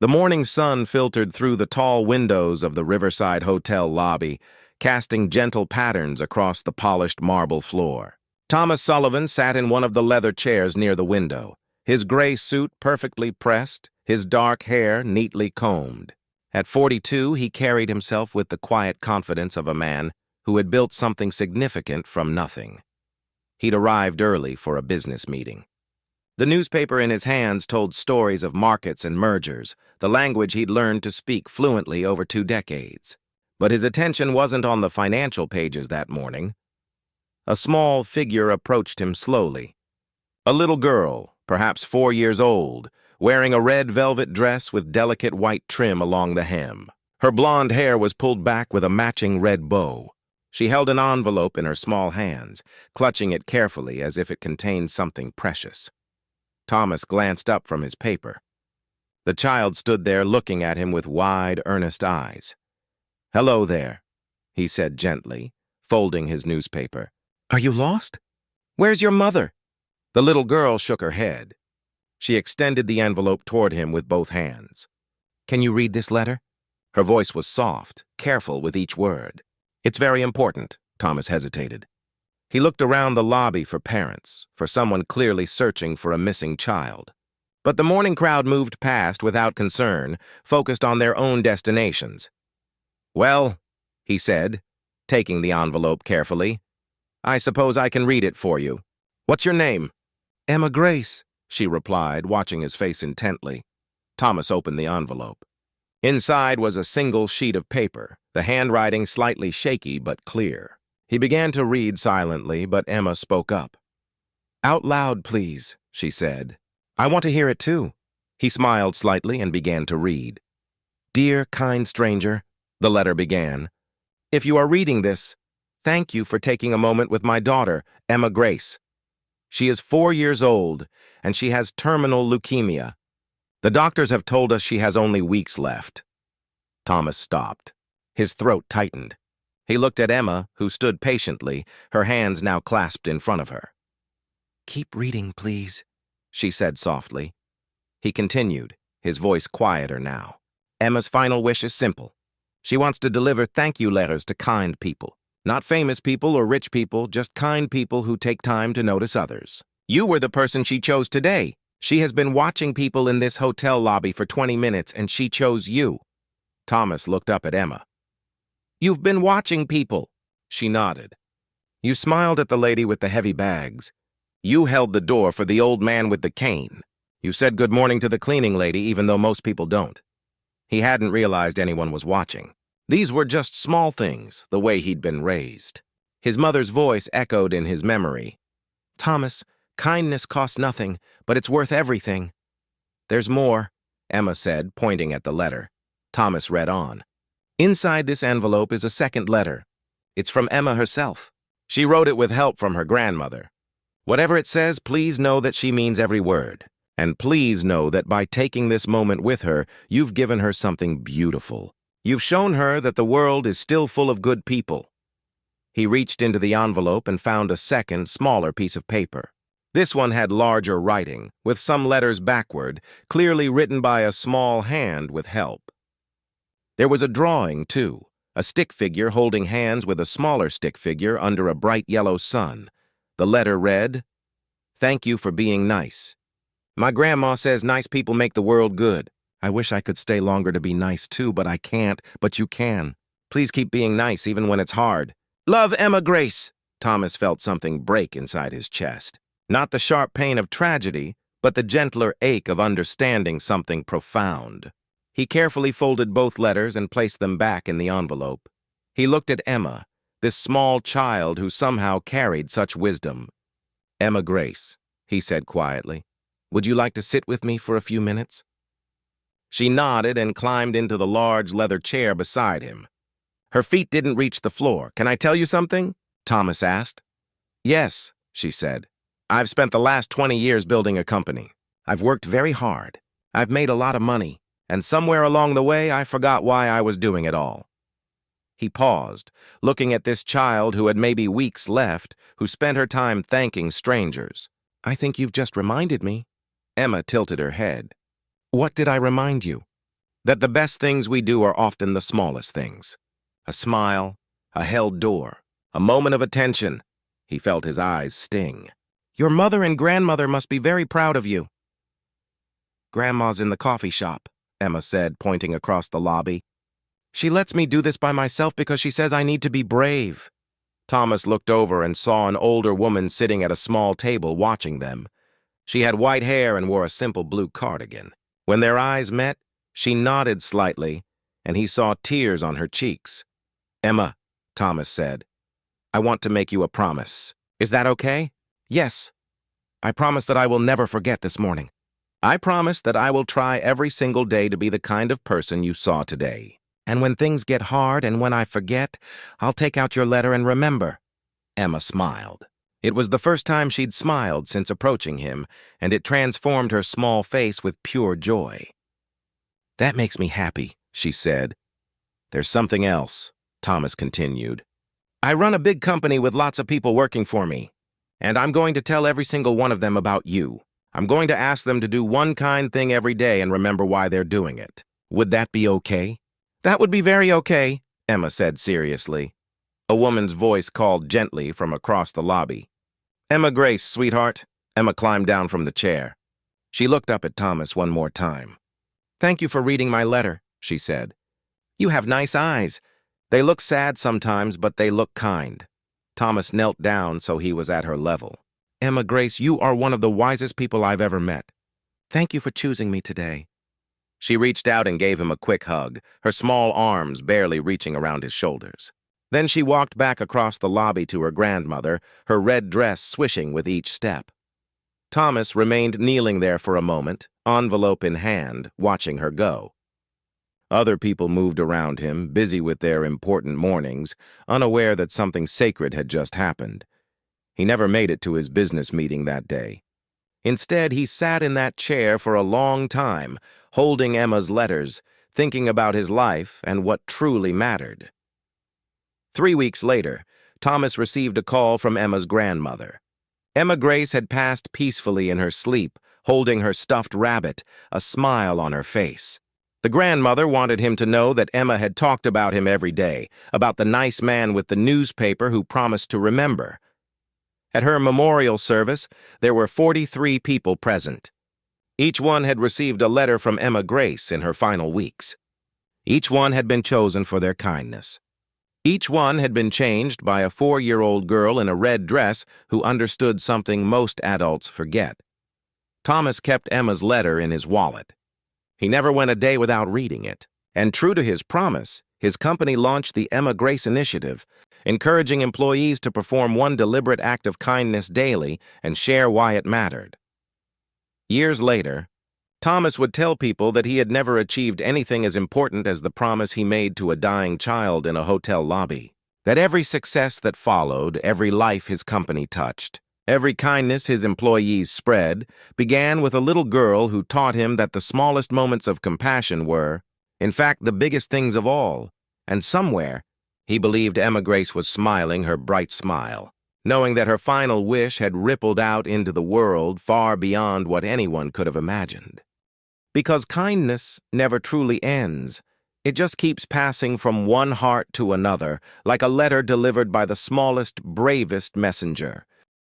The morning sun filtered through the tall windows of the Riverside Hotel lobby, casting gentle patterns across the polished marble floor. Thomas Sullivan sat in one of the leather chairs near the window, his gray suit perfectly pressed, his dark hair neatly combed. At 42, he carried himself with the quiet confidence of a man who had built something significant from nothing. He'd arrived early for a business meeting. The newspaper in his hands told stories of markets and mergers, the language he'd learned to speak fluently over 2 decades. But his attention wasn't on the financial pages that morning. A small figure approached him slowly. A little girl, perhaps 4 years old, wearing a red velvet dress with delicate white trim along the hem. Her blonde hair was pulled back with a matching red bow. She held an envelope in her small hands, clutching it carefully as if it contained something precious. Thomas glanced up from his paper. The child stood there looking at him with wide, earnest eyes. "Hello there," he said gently, folding his newspaper. "Are you lost? Where's your mother?" The little girl shook her head. She extended the envelope toward him with both hands. "Can you read this letter?" Her voice was soft, careful with each word. "It's very important," Thomas hesitated. He looked around the lobby for parents, for someone clearly searching for a missing child. But the morning crowd moved past without concern, focused on their own destinations. "Well," he said, taking the envelope carefully, "I suppose I can read it for you. What's your name?" "Emma Grace," she replied, watching his face intently. Thomas opened the envelope. Inside was a single sheet of paper, the handwriting slightly shaky but clear. He began to read silently, but Emma spoke up. "Out loud, please," she said. "I want to hear it too." He smiled slightly and began to read. "Dear, kind stranger," the letter began. "If you are reading this, thank you for taking a moment with my daughter, Emma Grace. She is 4 years old, and she has terminal leukemia. The doctors have told us she has only weeks left." Thomas stopped. His throat tightened. He looked at Emma, who stood patiently, her hands now clasped in front of her. "Keep reading, please," she said softly. He continued, his voice quieter now. "Emma's final wish is simple. She wants to deliver thank you letters to kind people. Not famous people or rich people, just kind people who take time to notice others. You were the person she chose today. She has been watching people in this hotel lobby for 20 minutes, and she chose you." Thomas looked up at Emma. "You've been watching people." She nodded. "You smiled at the lady with the heavy bags. You held the door for the old man with the cane. You said good morning to the cleaning lady, even though most people don't." He hadn't realized anyone was watching. These were just small things, the way he'd been raised. His mother's voice echoed in his memory. "Thomas, kindness costs nothing, but it's worth everything." "There's more," Emma said, pointing at the letter. Thomas read on. "Inside this envelope is a second letter. It's from Emma herself. She wrote it with help from her grandmother. Whatever it says, please know that she means every word. And please know that by taking this moment with her, you've given her something beautiful. You've shown her that the world is still full of good people." He reached into the envelope and found a second, smaller piece of paper. This one had larger writing, with some letters backward, clearly written by a small hand with help. There was a drawing, too, a stick figure holding hands with a smaller stick figure under a bright yellow sun. The letter read, "Thank you for being nice. My grandma says nice people make the world good. I wish I could stay longer to be nice too, but I can't, but you can. Please keep being nice even when it's hard. Love, Emma Grace." Thomas felt something break inside his chest. Not the sharp pain of tragedy, but the gentler ache of understanding something profound. He carefully folded both letters and placed them back in the envelope. He looked at Emma, this small child who somehow carried such wisdom. "Emma Grace," he said quietly, "would you like to sit with me for a few minutes?" She nodded and climbed into the large leather chair beside him. Her feet didn't reach the floor. "Can I tell you something?" Thomas asked. "Yes," she said. "I've spent the last 20 years building a company. I've worked very hard. I've made a lot of money. And somewhere along the way, I forgot why I was doing it all." He paused, looking at this child who had maybe weeks left, who spent her time thanking strangers. "I think you've just reminded me." Emma tilted her head. "What did I remind you?" That the best things we do are often the smallest things. A smile, a held door, a moment of attention. He felt his eyes sting. Your mother and grandmother must be very proud of you. Grandma's in the coffee shop, Emma said, pointing across the lobby. She lets me do this by myself because she says I need to be brave. Thomas looked over and saw an older woman sitting at a small table watching them. She had white hair and wore a simple blue cardigan. When their eyes met, she nodded slightly, and he saw tears on her cheeks. Emma, Thomas said, I want to make you a promise. Is that okay? Yes. I promise that I will never forget this morning. I promise that I will try every single day to be the kind of person you saw today. And when things get hard and when I forget, I'll take out your letter and remember. Emma smiled. It was the first time she'd smiled since approaching him, and it transformed her small face with pure joy. That makes me happy, she said. There's something else, Thomas continued. I run a big company with lots of people working for me, and I'm going to tell every single one of them about you. I'm going to ask them to do one kind thing every day and remember why they're doing it. Would that be okay? That would be very okay, Emma said seriously. A woman's voice called gently from across the lobby. Emma Grace, sweetheart. Emma climbed down from the chair. She looked up at Thomas one more time. Thank you for reading my letter, she said. You have nice eyes. They look sad sometimes, but they look kind. Thomas knelt down so he was at her level. Emma Grace, you are one of the wisest people I've ever met. Thank you for choosing me today. She reached out and gave him a quick hug, her small arms barely reaching around his shoulders. Then she walked back across the lobby to her grandmother, her red dress swishing with each step. Thomas remained kneeling there for a moment, envelope in hand, watching her go. Other people moved around him, busy with their important mornings, unaware that something sacred had just happened. He never made it to his business meeting that day. Instead, he sat in that chair for a long time, holding Emma's letters, thinking about his life and what truly mattered. 3 weeks later, Thomas received a call from Emma's grandmother. Emma Grace had passed peacefully in her sleep, holding her stuffed rabbit, a smile on her face. The grandmother wanted him to know that Emma had talked about him every day, about the nice man with the newspaper who promised to remember. At her memorial service, there were 43 people present. Each one had received a letter from Emma Grace in her final weeks. Each one had been chosen for their kindness. Each one had been changed by a 4-year-old girl in a red dress who understood something most adults forget. Thomas kept Emma's letter in his wallet. He never went a day without reading it. And true to his promise, his company launched the Emma Grace Initiative, encouraging employees to perform one deliberate act of kindness daily and share why it mattered. Years later, Thomas would tell people that he had never achieved anything as important as the promise he made to a dying child in a hotel lobby. That every success that followed, every life his company touched, every kindness his employees spread, began with a little girl who taught him that the smallest moments of compassion were, in fact, the biggest things of all. And somewhere, he believed Emma Grace was smiling her bright smile, knowing that her final wish had rippled out into the world far beyond what anyone could have imagined. Because kindness never truly ends. It just keeps passing from one heart to another, like a letter delivered by the smallest, bravest messenger.